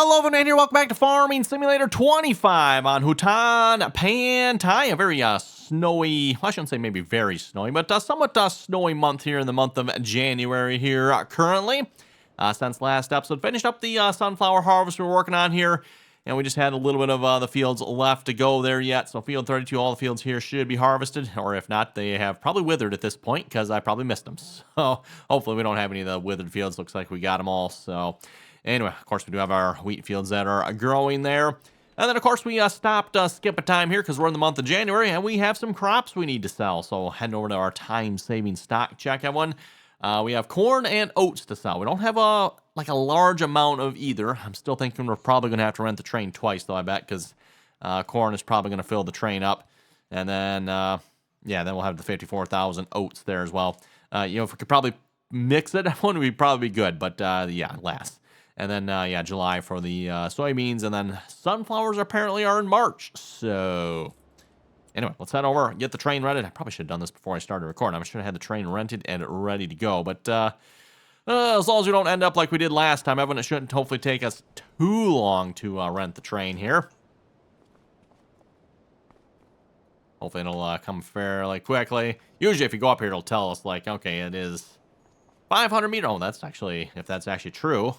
Hello, everyone, and here. Welcome back to Farming Simulator 25 on Hutan Pantai. A very snowy, well, I shouldn't say maybe very snowy, but somewhat snowy month here in the month of January here currently. Since last episode, finished up the sunflower harvest we were working on here, and we just had a little bit of the fields left to go there yet. So field 32, all the fields here should be harvested, or if not, they have probably withered at this point because I probably missed them. So hopefully we don't have any of the withered fields. Looks like we got them all, so... Anyway, of course, we do have our wheat fields that are growing there. And then, of course, we stopped skip a time here because we're in the month of January, and we have some crops we need to sell. So heading over to our time-saving stock check, everyone. We have corn and oats to sell. We don't have a large amount of either. I'm still thinking we're probably going to have to rent the train twice, though, I bet, because corn is probably going to fill the train up. And then, then we'll have the 54,000 oats there as well. If we could probably mix it, one would probably be good, but last. And then, July for the soybeans, and then sunflowers apparently are in March. So, anyway, let's head over, get the train rented. I probably should have done this before I started recording. I should have had the train rented and ready to go. But as long as we don't end up like we did last time, Evan, it shouldn't hopefully take us too long to rent the train here. Hopefully it'll come fairly quickly. Usually if you go up here, it'll tell us, like, okay, it is 500 meters. Oh, that's actually, if that's actually true.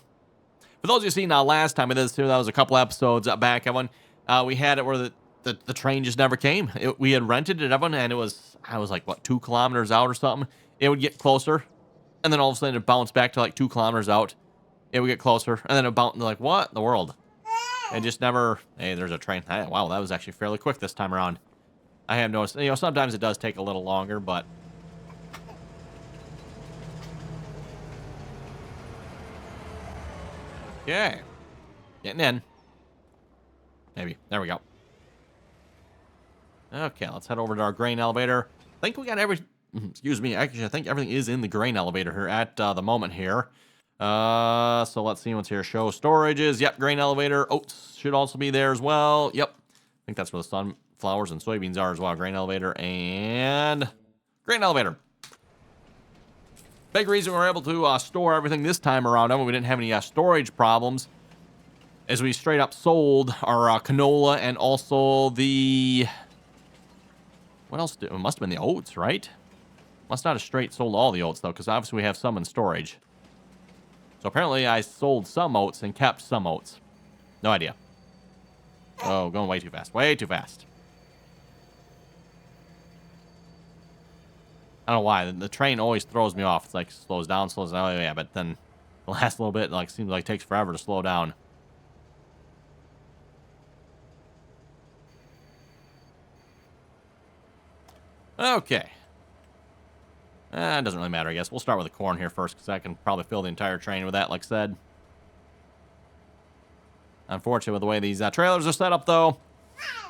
For those of you seen last time, that was a couple episodes back, everyone. We had it where the train just never came. We had rented it, everyone, and I was like, what, 2 kilometers out or something? It would get closer, and then all of a sudden it bounced back to like 2 kilometers out. It would get closer, and then it bounced, like, what in the world? And just never, hey, there's a train. Hey, wow, that was actually fairly quick this time around. I have noticed, sometimes it does take a little longer, but... Okay. Getting in. Maybe. There we go. Okay, let's head over to our grain elevator. I think we got excuse me. Actually, I think everything is in the grain elevator here at the moment here. So let's see what's here. Show storages. Yep, grain elevator. Oats should also be there as well. Yep. I think that's where the sunflowers and soybeans are as well. Grain elevator and grain elevator. Big reason we were able to store everything this time around, we didn't have any storage problems, as we straight up sold our canola and also the... What else? It must have been the oats, right? Must not have straight sold all the oats, though, because obviously we have some in storage. So apparently I sold some oats and kept some oats. No idea. Oh, going way too fast. Way too fast. I don't know why. The train always throws me off. It's like slows down. Oh, yeah, but then the last little bit, like, seems like it takes forever to slow down. Okay. It doesn't really matter, I guess. We'll start with the corn here first, because I can probably fill the entire train with that, like I said. Unfortunately, with the way these trailers are set up, though,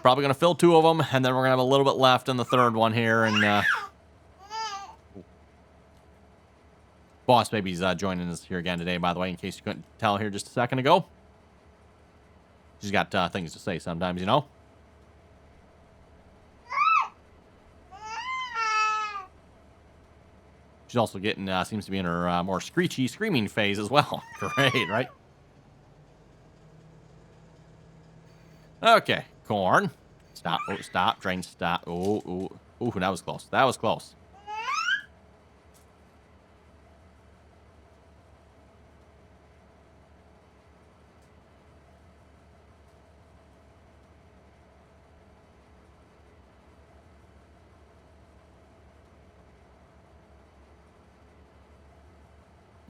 probably going to fill 2 of them, and then we're going to have a little bit left in the third one here, and... Boss Baby's joining us here again today, by the way, in case you couldn't tell here just a second ago. She's got things to say sometimes, you know. She's also getting, seems to be in her more screechy, screaming phase as well. Great, right? Okay, corn. Stop, oh, stop, train, stop. Oh, that was close. That was close.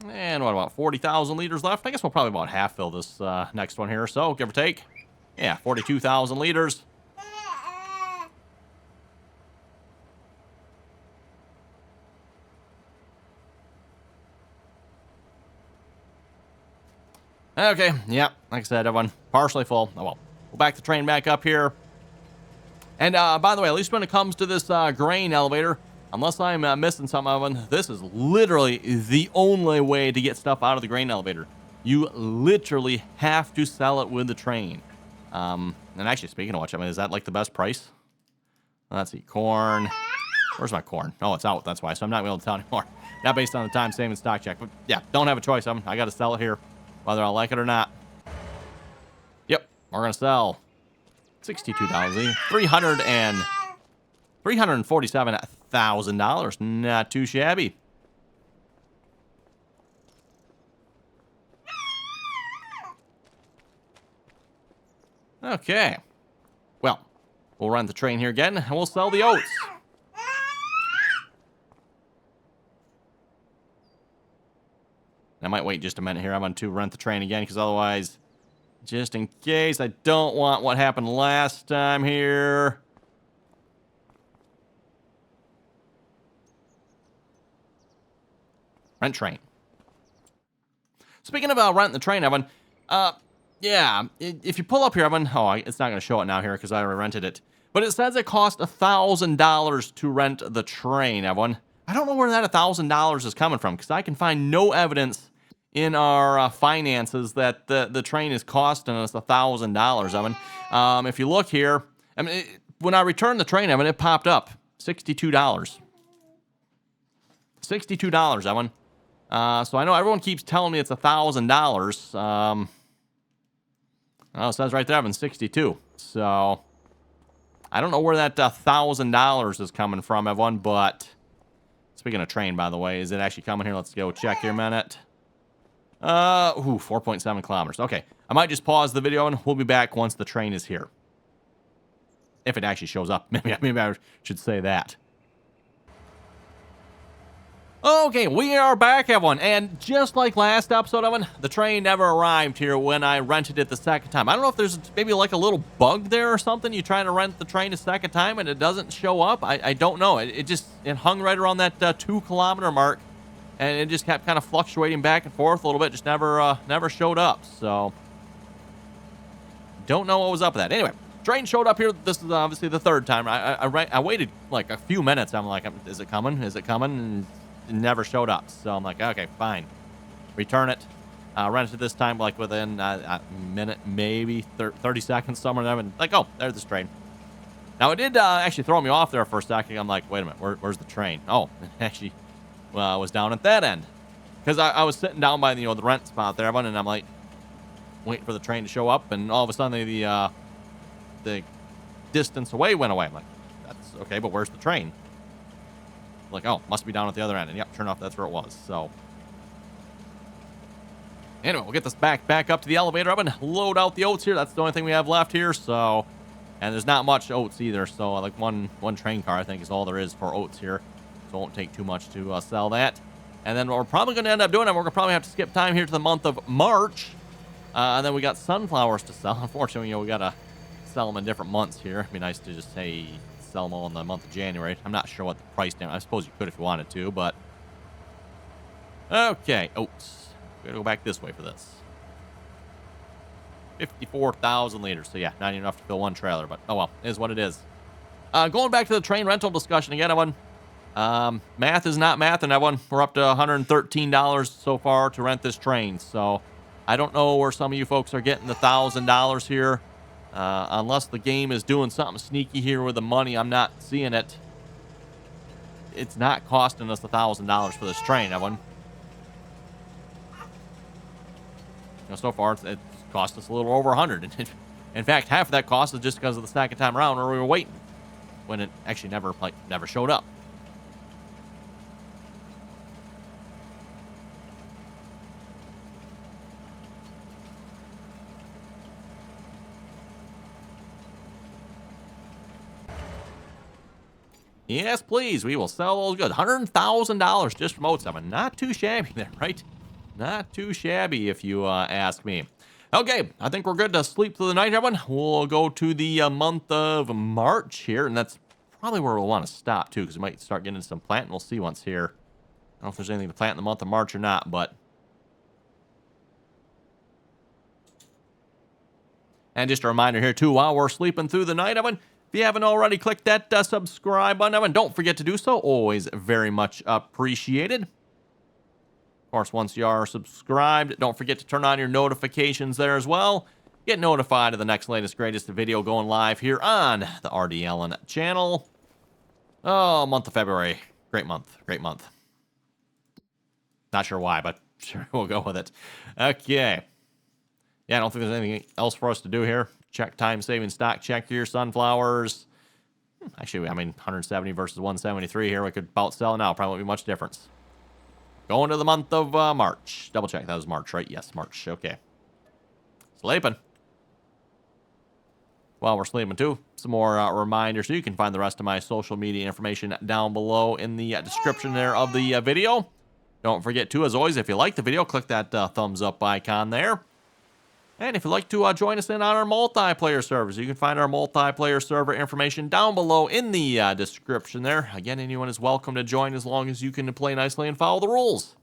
And what, about 40,000 liters left? I guess we'll probably about half fill this next one here, so give or take. Yeah, 42,000 liters. Okay, yeah, like I said, everyone, partially full. Oh well, we'll back the train back up here. And by the way, at least when it comes to this grain elevator, unless I'm missing something, this is literally the only way to get stuff out of the grain elevator. You literally have to sell it with the train. And actually, speaking of which, is that like the best price? Let's see, corn. Where's my corn? Oh, it's out, that's why. So I'm not going to be able to tell anymore. Not based on the time saving stock check. But yeah, don't have a choice. I got to sell it here, whether I like it or not. we're going to sell $62,000. $347,000. Not too shabby. Okay. Well, we'll run the train here again, and we'll sell the oats. I might wait just a minute here. I'm going to rent the train again, because otherwise, just in case, I don't want what happened last time here. Rent train. Speaking of renting the train, Evan, yeah, if you pull up here, Evan, oh, it's not going to show it now here because I already rented it. But it says it cost $1,000 to rent the train, Evan. I don't know where that $1,000 is coming from because I can find no evidence in our finances that the train is costing us $1,000, Evan. If you look here, I mean, when I returned the train, Evan, it popped up $62. $62, Evan. So I know everyone keeps telling me it's $1,000. Oh, it says right there, Evan, 62. So I don't know where that $1,000 is coming from, Evan. But speaking of train, by the way, is it actually coming here? Let's go check here a minute. 4.7 kilometers. Okay, I might just pause the video and we'll be back once the train is here. If it actually shows up, maybe I should say that. Okay, we are back, everyone, and just like last episode, Evan, the train never arrived here when I rented it the second time. I don't know if there's maybe like a little bug there or something. You try to rent the train a second time and it doesn't show up. I don't know. It hung right around that 2-kilometer mark, and it just kept kind of fluctuating back and forth a little bit. Just never showed up. So don't know what was up with that. Anyway, train showed up here. This is obviously the third time. I waited like a few minutes. I'm like, is it coming? Is it coming? And it never showed up. So I'm like, okay, fine. Return it. Rented this time like within a minute, maybe 30 seconds, somewhere there. And like, oh, there's this train. Now, it did actually throw me off there for a second. I'm like, wait a minute, where's the train? Oh, it actually was down at that end. Because I was sitting down by the rent spot there, and I'm like, waiting for the train to show up. And all of a sudden, the distance away went away. I'm like, that's okay, but where's the train? Like, oh, must be down at the other end. And yep, sure enough, that's where it was. So anyway, we'll get this back up to the elevator up and load out the oats here. That's the only thing we have left here. So, and there's not much oats either. So like one train car, I think, is all there is for oats here. So it won't take too much to sell that. And then what we're probably going to end up doing, and we're going to probably have to skip time here to the month of March. And then we got sunflowers to sell. Unfortunately, we got to sell them in different months here. It'd be nice to just say sell them all in the month of January. I'm not sure what the price down. I suppose you could if you wanted to, but okay. Oats. We gotta go back this way for this. 54,000 liters. So yeah, not even enough to fill one trailer, but oh well, it is what it is. Going back to the train rental discussion again, everyone. Math is not math, and everyone, we're up to $113 so far to rent this train. So I don't know where some of you folks are getting the $1,000 here. Unless the game is doing something sneaky here with the money, I'm not seeing it. It's not costing us $1,000 for this train, everyone. So far, it's cost us a little over 100. In fact, half of that cost is just because of the second time around where we were waiting, when it actually never showed up. Yes, please. We will sell those goods. $100,000 just from oats. Not too shabby there, right? Not too shabby, if you ask me. Okay, I think we're good to sleep through the night, everyone. We'll go to the month of March here, and that's probably where we'll want to stop, too, because we might start getting some planting. We'll see once here. I don't know if there's anything to plant in the month of March or not, but... And just a reminder here, too, while we're sleeping through the night, everyone, if you haven't already, click that subscribe button, everyone. Don't forget to do so. Always very much appreciated. Of course, once you are subscribed, don't forget to turn on your notifications there as well. Get notified of the next latest, greatest video going live here on the RDAllen channel. Oh, month of February. Great month. Great month. Not sure why, but sure, we'll go with it. Okay. Yeah, I don't think there's anything else for us to do here. check time-saving stock check here. Sunflowers. Actually, I mean, 170 versus 173 here. We could about sell now. Probably won't be much difference. Going to the month of March. Double check. That was March, right? Yes, March. Okay. Sleeping. While we're sleeping, too, some more reminders. So you can find the rest of my social media information down below in the description there of the video. Don't forget, too, as always, if you like the video, click that thumbs up icon there. And if you'd like to join us in on our multiplayer servers, you can find our multiplayer server information down below in the description there. Again, anyone is welcome to join as long as you can play nicely and follow the rules.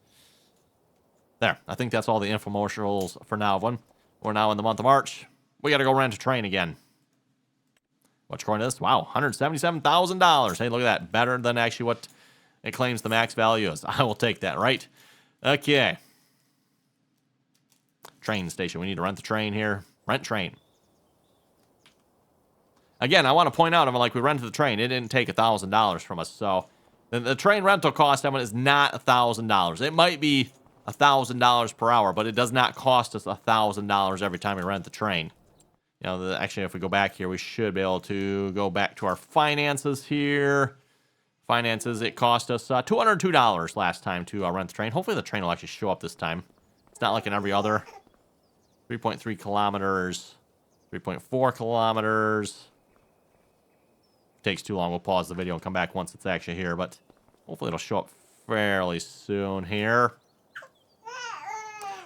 There, I think that's all the infomercials for now. We're now in the month of March. We got to go rent a train again. What's according to this? Wow, $177,000. Hey, look at that. Better than actually what it claims the max value is. I will take that, right? Okay. Train station. We need to rent the train here. Rent train. Again, I want to point out, like, we rented the train. It didn't take $1,000 from us. So the train rental cost is not $1,000. It might be $1,000 per hour, but it does not cost us $1,000 every time we rent the train. You know, actually, if we go back here, we should be able to go back to our finances here. Finances, it cost us $202 last time to rent the train. Hopefully the train will actually show up this time. It's not like in every other. 3.3 kilometers. 3.4 kilometers. Takes too long. We'll pause the video and come back once it's actually here. But hopefully it'll show up fairly soon here.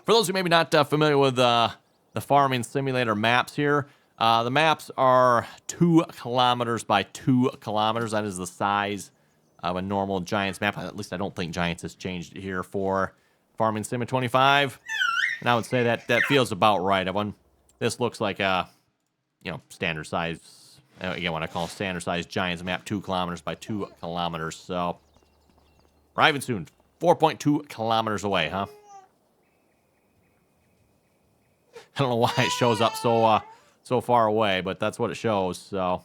For those who may be not familiar with the farming simulator maps here, the maps are 2 kilometers by 2 kilometers. That is the size of a normal Giants map. At least I don't think Giants has changed here for Farming Sim 25. And I would say that feels about right. This looks like a, standard size. Again, what I call standard size Giants map, 2 kilometers by 2 kilometers. So, arriving soon. 4.2 kilometers away, huh? I don't know why it shows up so far away, but that's what it shows, so.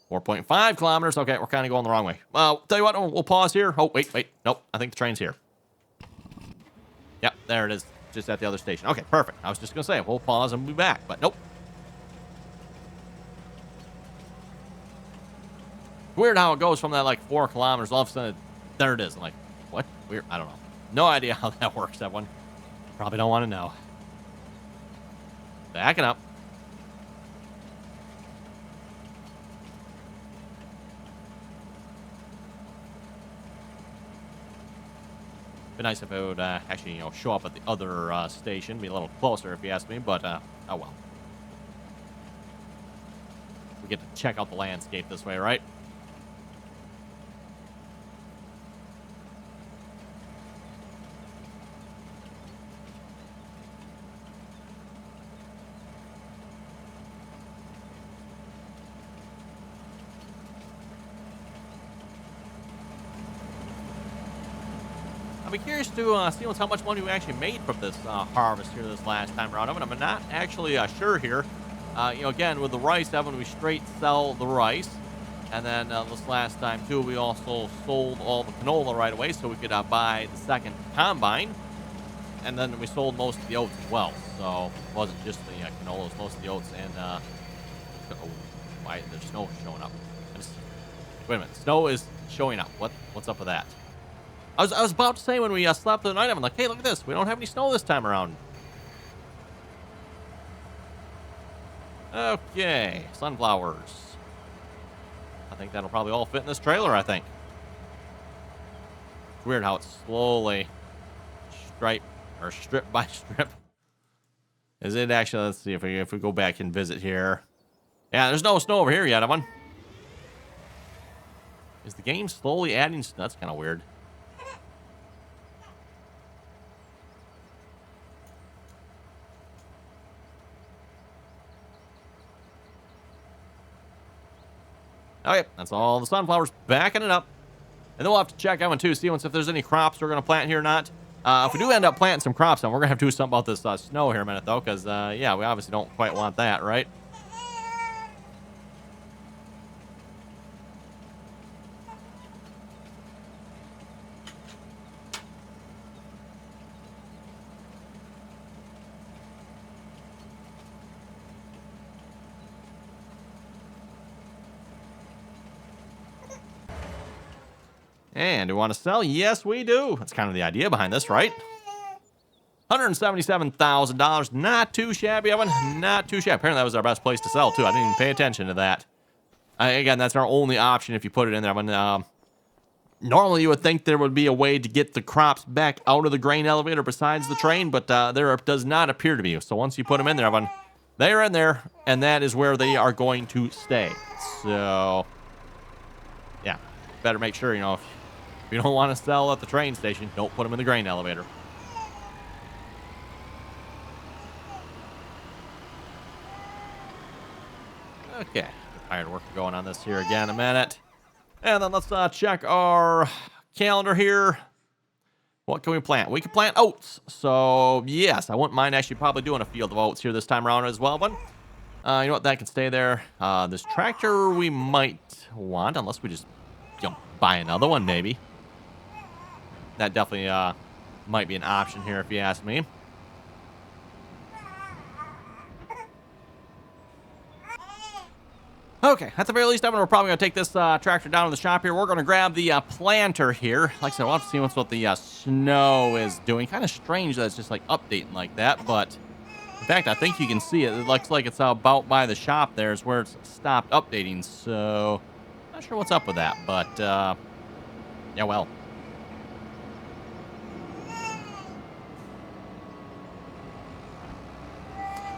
.5 kilometers. Okay, we're kind of going the wrong way. Well, tell you what, we'll pause here. Oh, wait. Nope, I think the train's here. Yep, there it is. Just at the other station. Okay, perfect. I was just going to say, we'll pause and we'll be back, but nope. Weird how it goes from that, 4 kilometers, all of a sudden, there it is. I'm like, what? Weird. I don't know. No idea how that works, that one. Probably don't want to know. Backing up. Be nice if it would actually, show up at the other station. Be a little closer, if you ask me, but, oh well. We get to check out the landscape this way, right? I'll be curious to see how much money we actually made from this harvest here this last time around. I'm not actually sure here. Again, with the rice, we straight sell the rice. And then this last time, too, we also sold all the canola right away so we could buy the second combine. And then we sold most of the oats as well. So it wasn't just the canola, it was most of the oats. And, why the snow showing up? Wait a minute, snow is showing up. What's up with that? I was about to say when we slept the night, I'm like, hey, look at this. We don't have any snow this time around. Okay, sunflowers. I think that'll probably all fit in this trailer, I think. It's weird how it's slowly strip by strip. Is it actually, let's see if we go back and visit here. Yeah, there's no snow over here yet, Evan. Is the game slowly adding snow? That's kind of weird. Okay, that's all the sunflowers backing it up. And then we'll have to check that one too, see if there's any crops we're going to plant here or not. If we do end up planting some crops, then we're going to have to do something about this snow here in a minute, though, because, yeah, we obviously don't quite want that, right? And do we want to sell? Yes, we do. That's kind of the idea behind this, right? $177,000. Not too shabby, Evan. Not too shabby. Apparently, that was our best place to sell, too. I didn't even pay attention to that. Again, that's our only option if you put it in there, Evan. Normally, you would think there would be a way to get the crops back out of the grain elevator besides the train, but there does not appear to be. So once you put them in there, Evan, they're in there, and that is where they are going to stay. So, yeah, better make sure, if you don't want to sell at the train station, don't put them in the grain elevator. Okay, hired worker going on this here again in a minute. And then let's check our calendar here. What can we plant? We can plant oats. So, yes, I wouldn't mind actually probably doing a field of oats here this time around as well. But you know what? That can stay there. This tractor we might want, unless we just buy another one maybe. That definitely might be an option here if you ask me. Okay, at the very least, Evan, we're probably going to take this tractor down to the shop here. We're going to grab the planter here. Like I said, we'll have to see what the snow is doing. Kind of strange that it's just like updating like that, but in fact, I think you can see it. It looks like it's about by the shop there is where it's stopped updating, so not sure what's up with that, but yeah, well.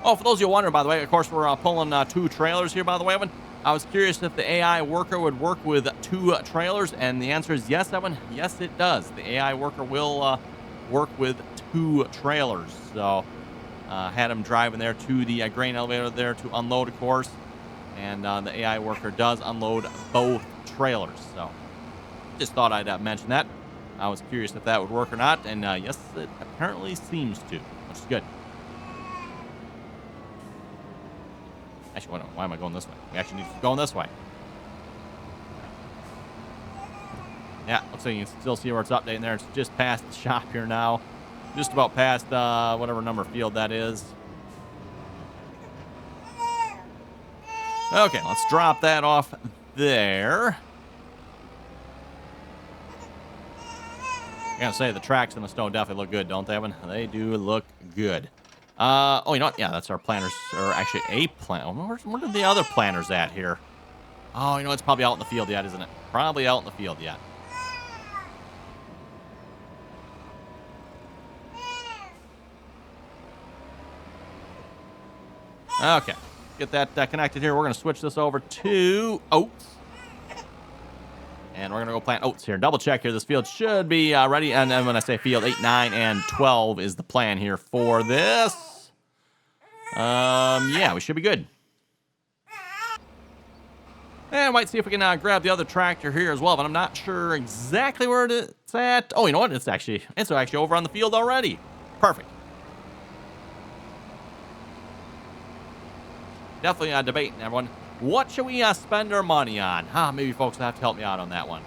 Oh, for those of you wondering, by the way, of course, we're pulling 2 trailers here, by the way, Evan. I was curious if the AI worker would work with 2 trailers, and the answer is yes, Evan. Yes, it does. The AI worker will work with 2 trailers. So, had him driving there to the grain elevator there to unload, of course. And the AI worker does unload both trailers. So, just thought I'd mention that. I was curious if that would work or not, and yes, it apparently seems to, which is good. Actually, why am I going this way? We actually need to go this way. Yeah, looks like you can still see where it's updating there. It's just past the shop here now. Just about past whatever number field that is. Okay, let's drop that off there. I gotta say, the tracks in the snow definitely look good, don't they, Evan? They do look good. Oh, you know what? Yeah, that's our planters, or actually a plant. Where are the other planters at here? Oh, you know, it's probably out in the field yet, isn't it? Probably out in the field yet. Okay, get that connected here. We're going to switch this over to oats. And we're going to go plant oats here. Double check here. This field should be ready. And then when I say field, 8, 9, and 12 is the plan here for this. Yeah, we should be good. And I might see if we can grab the other tractor here as well, but I'm not sure exactly where it's at. Oh, you know what? It's actually over on the field already. Perfect. Definitely debating, everyone. What should we spend our money on? Maybe folks will have to help me out on that one.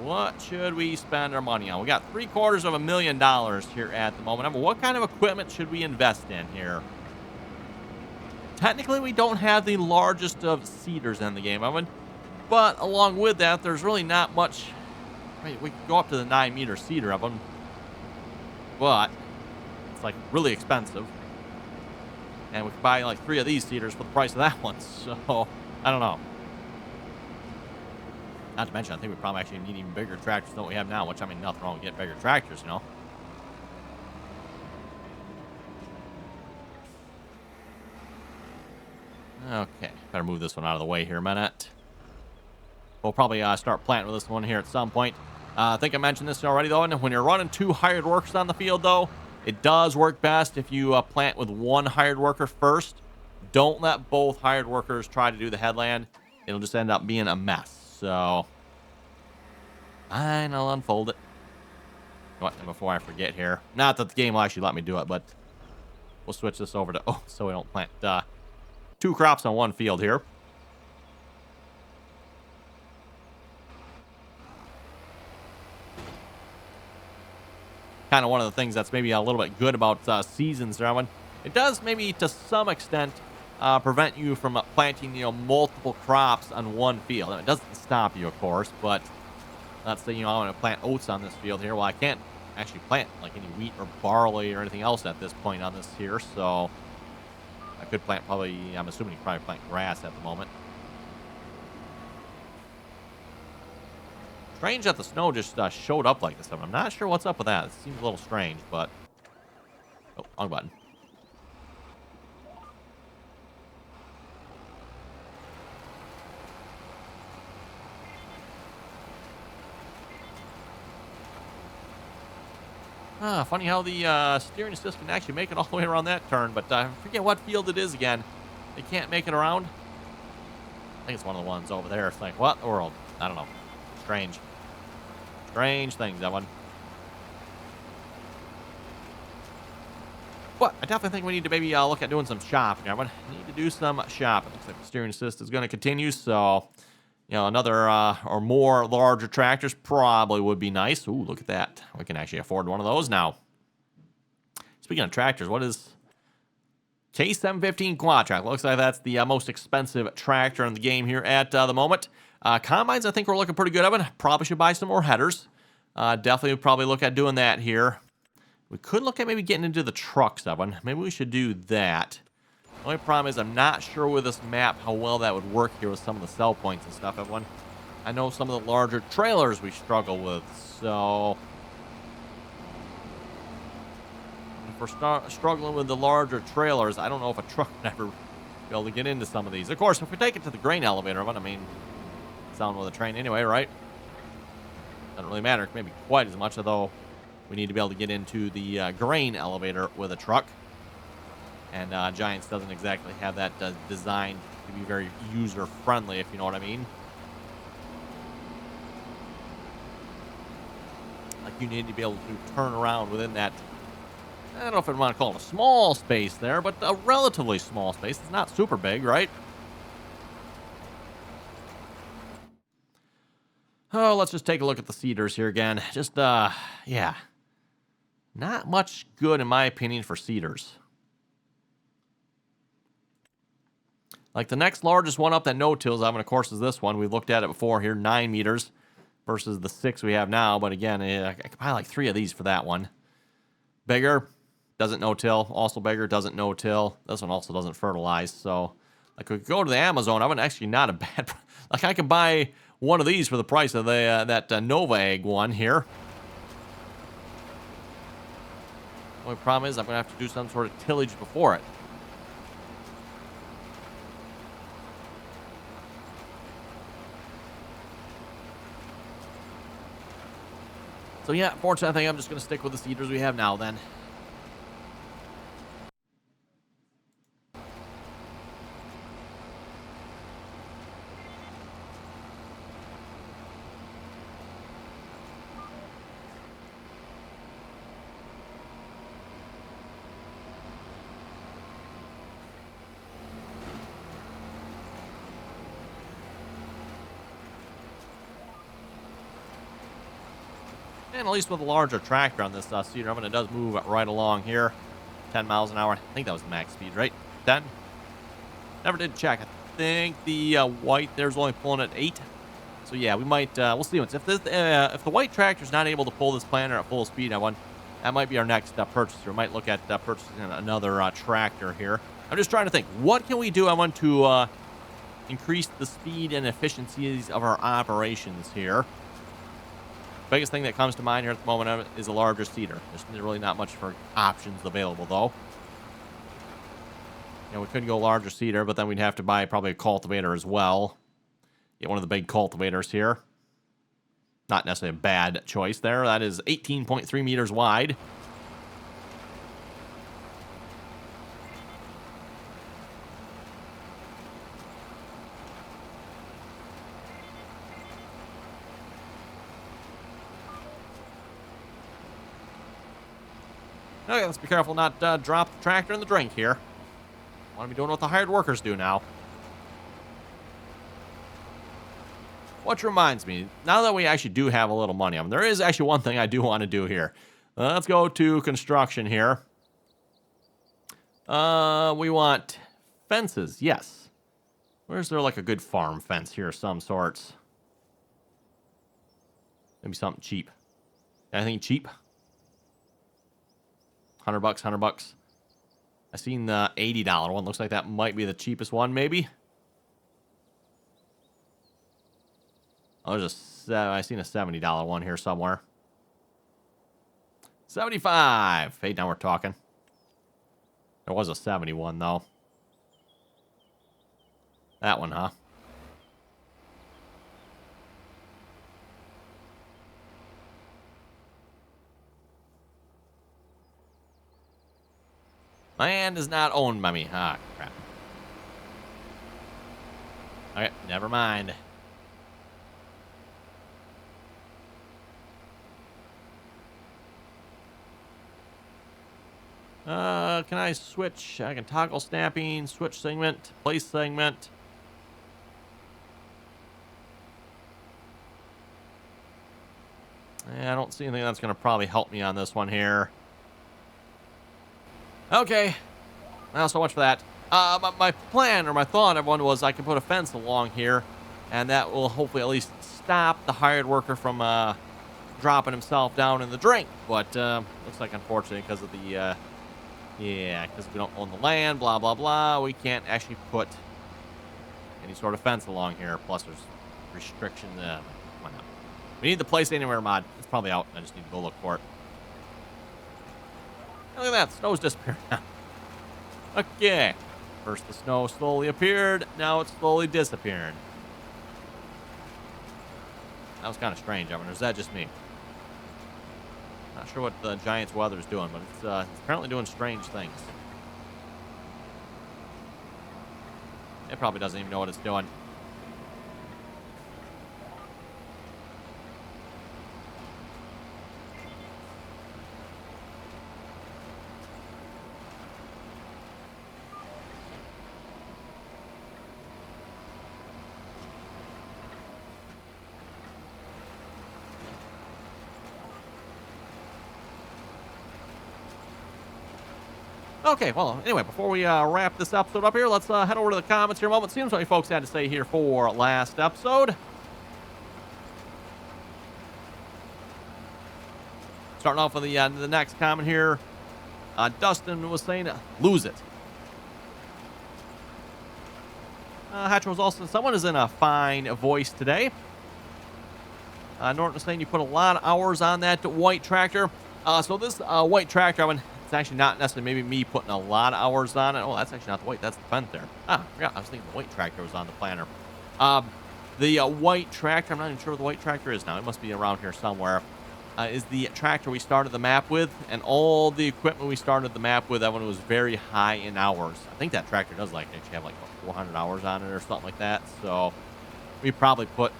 What should we spend our money on? We got $750,000 here at the moment. What kind of equipment should we invest in here? Technically, we don't have the largest of seeders in the game, Evan. But along with that, there's really not much. We could go up to the 9-meter seeder, Evan. But it's like really expensive. And we could buy like 3 of these seeders for the price of that one. So, I don't know. Not to mention, I think we probably actually need even bigger tractors than what we have now. Which, I mean, nothing wrong with getting bigger tractors, you know. Okay, better move this one out of the way here a minute. We'll probably start planting with this one here at some point. I think I mentioned this already, though. And when you're running 2 hired workers on the field, though, it does work best if you plant with 1 hired worker first. Don't let both hired workers try to do the headland. It'll just end up being a mess. So, fine, I'll unfold it. What? Before I forget here. Not that the game will actually let me do it, but we'll switch this over to, so we don't plant 2 crops on 1 field here. Kind of one of the things that's maybe a little bit good about seasons, Rowan. It does maybe to some extent prevent you from planting, multiple crops on 1 field. It doesn't stop you, of course, but let's say, I want to plant oats on this field here. Well, I can't actually plant like any wheat or barley or anything else at this point on this here. So I could plant probably, I'm assuming you probably plant grass at the moment. Strange that the snow just showed up like this. I'm not sure what's up with that. It seems a little strange, but... Oh, wrong button. Funny how the steering assist can actually make it all the way around that turn, but I forget what field it is again. They can't make it around. I think it's one of the ones over there. It's like, what in the world? I don't know. Strange. Strange things, that one. But I definitely think we need to maybe look at doing some shopping. I need to do some shopping. Looks like the steering assist is going to continue, so... another or more larger tractors probably would be nice. Ooh, look at that. We can actually afford one of those now. Speaking of tractors, what is K715 Quadtrac? Looks like that's the most expensive tractor in the game here at the moment. Combines, I think we're looking pretty good of it. Probably should buy some more headers. Definitely would probably look at doing that here. We could look at maybe getting into the trucks of one. Maybe we should do that. The only problem is I'm not sure with this map how well that would work here with some of the sell points and stuff, everyone. I know some of the larger trailers we struggle with, so... if we're struggling with the larger trailers, I don't know if a truck would ever be able to get into some of these. Of course, if we take it to the grain elevator, I mean, it's on with a train anyway, right? Doesn't really matter, maybe quite as much, although we need to be able to get into the grain elevator with a truck. And Giants doesn't exactly have that designed to be very user-friendly, if you know what I mean. Like, you need to be able to turn around within that, I don't know if I'd want to call it a small space there, but a relatively small space. It's not super big, right? Oh, let's just take a look at the seeders here again. Just, yeah. Not much good, in my opinion, for seeders. Like the next largest one up that no-tills of, and of course, is this one. We've looked at it before here, 9 meters versus the 6 we have now. But again, I could buy like 3 of these for that one. Bigger, doesn't no-till. Also bigger, doesn't no-till. This one also doesn't fertilize. So, like, we could go to the Amazon. I'm actually not a bad... Like, I can buy one of these for the price of the that Nova Egg one here. The only problem is I'm going to have to do some sort of tillage before it. So yeah, fortunately, I think I'm just going to stick with the seeders we have now then. And at least with a larger tractor on this seeder, it does move right along here. 10 miles an hour. I think that was the max speed, right? 10? Never did check. I think the white there's only pulling at 8. So yeah, we might, we'll see. If the white tractor's not able to pull this planter at full speed, that might be our next purchase. We might look at purchasing another tractor here. I'm just trying to think, what can we do? I want to increase the speed and efficiencies of our operations here. Biggest thing that comes to mind here at the moment is a larger seeder. There's really not much for options available, though. We could go larger seeder, but then we'd have to buy probably a cultivator as well. Get one of the big cultivators here. Not necessarily a bad choice there. That is 18.3 meters wide. Okay, let's be careful not drop the tractor in the drink here. Want to be doing what the hired workers do now. Which reminds me, now that we actually do have a little money, there is actually one thing I do want to do here. Let's go to construction here. We want fences, yes. Where's there like a good farm fence here of some sorts? Maybe something cheap. Anything cheap? $100, $100. I seen the $80 one. Looks like that might be the cheapest one, maybe. Oh, I seen a $70 one here somewhere. 75. Hey, now we're talking. There was a 71 though. That one, huh? Land is not owned by me. Ah, crap. Okay, never mind. Can I switch? I can toggle snapping, switch segment, place segment. I don't see anything that's going to probably help me on this one here. Okay. Well, so much for that. My plan or my thought, everyone, was I can put a fence along here, and that will hopefully at least stop the hired worker from dropping himself down in the drain. But looks like, unfortunately, because of the because we don't own the land, blah blah blah, we can't actually put any sort of fence along here. Plus, there's restrictions. Why not? We need the place anywhere mod. It's probably out. I just need to go look for it. Look at that. Snow's disappeared now. Okay. First the snow slowly appeared. Now it's slowly disappearing. That was kind of strange. I mean, or is that just me? Not sure what the Giants' weather's doing, but it's apparently doing strange things. It probably doesn't even know what it's doing. Okay, well, anyway, before we wrap this episode up here, let's head over to the comments here a moment. See what you folks had to say here for last episode. Starting off with the next comment here. Dustin was saying, lose it. Hatcher was also, someone is in a fine voice today. Norton was saying you put a lot of hours on that white tractor. So this white tractor, it's actually not necessarily maybe me putting a lot of hours on it. Oh, that's actually not the white. That's the fence there. Ah, yeah, I was thinking the white tractor was on the planner. The white tractor, I'm not even sure where the white tractor is now. It must be around here somewhere. Is the tractor we started the map with. And all the equipment we started the map with, that one was very high in hours. I think that tractor does actually have like 400 hours on it or something like that. So we probably put,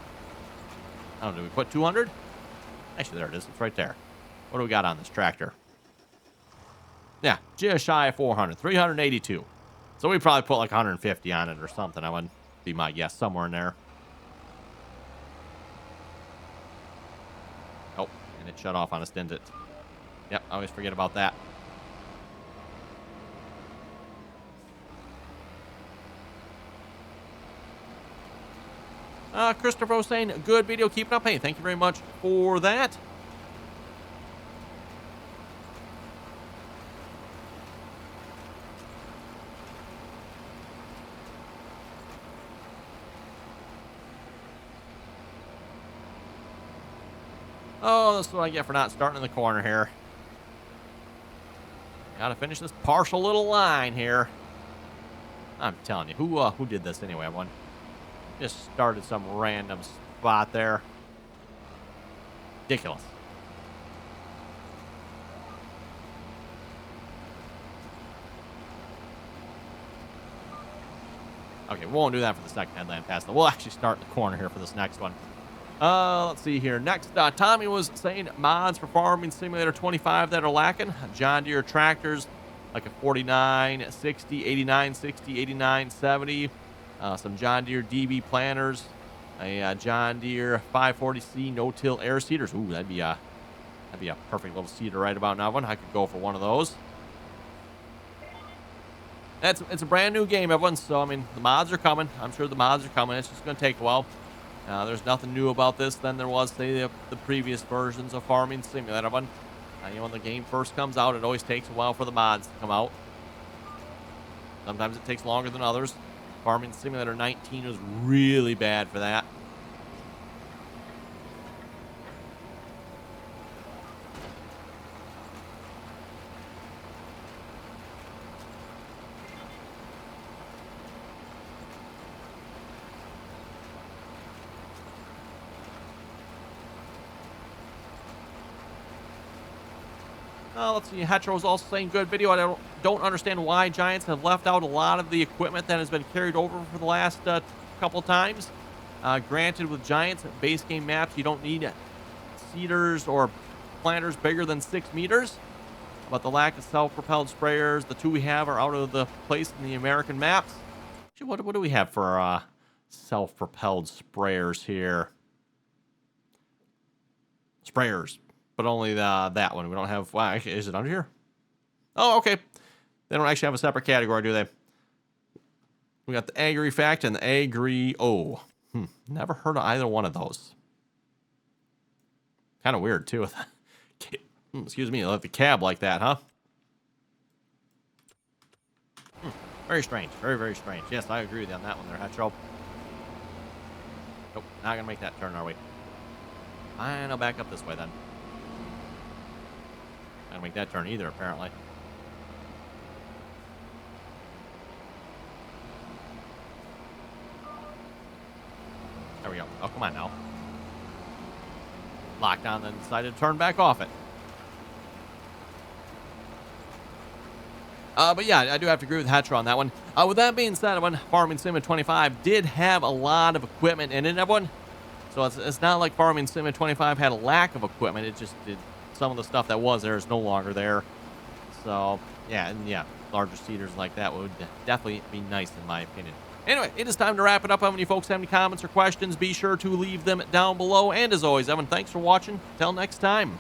I don't know, we put 200? Actually, there it is. It's right there. What do we got on this tractor? Yeah, just shy of 400, 382. So we probably put like 150 on it or something. I would be my guess, somewhere in there. Oh, and it shut off on us, didn't it? Yep, I always forget about that. Christopher was saying, good video, keep it up. Hey, thank you very much for that. Oh, that's what I get for not starting in the corner here. Gotta finish this partial little line here. I'm telling you, who did this anyway? Everyone just started some random spot there. Ridiculous. Okay, we won't do that for the second headland pass, though. We'll actually start in the corner here for this next one. Let's see here. Next, Tommy was saying mods for Farming Simulator 25 that are lacking. John Deere tractors, like a 49, 60, 89, 60, 89, 70. Some John Deere DB planters. A John Deere 540C no-till air seeders. Ooh, that'd be a perfect little seeder right about now. I could go for one of those. It's a brand new game, everyone. So, I mean, the mods are coming. I'm sure the mods are coming. It's just going to take a while. There's nothing new about this than there was, say, the previous versions of Farming Simulator. But, when the game first comes out, it always takes a while for the mods to come out. Sometimes it takes longer than others. Farming Simulator 19 was really bad for that. Let's see. Hetero's also saying good video. I don't understand why Giants have left out a lot of the equipment that has been carried over for the last couple times. Granted, with Giants base game maps, you don't need seeders or planters bigger than 6 meters. But the lack of self-propelled sprayers, the two we have are out of the place in the American maps. What do we have for self-propelled sprayers here? Sprayers. But only that one. We don't have... Wow, actually, is it under here? Oh, okay. They don't actually have a separate category, do they? We got the Agri-Fact and the Agri-O. Never heard of either one of those. Kind of weird, too. Excuse me, like the cab like that, huh? Very strange. Very, very strange. Yes, I agree with you on that one there, Hetro. Nope, not going to make that turn, are we? Fine, I'll back up this way, then. Not gonna make that turn either, apparently. There we go. Oh, come on now. Locked on, then decided to turn back off it. But yeah, I do have to agree with Hetro on that one. With that being said, Farming Sim 25 did have a lot of equipment in it, everyone. So it's not like Farming Sim 25 had a lack of equipment. It just did. Some of the stuff that was there is no longer there. So, yeah, larger seeders like that would definitely be nice in my opinion. Anyway, it is time to wrap it up. How many folks have any comments or questions? Be sure to leave them down below. And as always, Evan, thanks for watching. Till next time.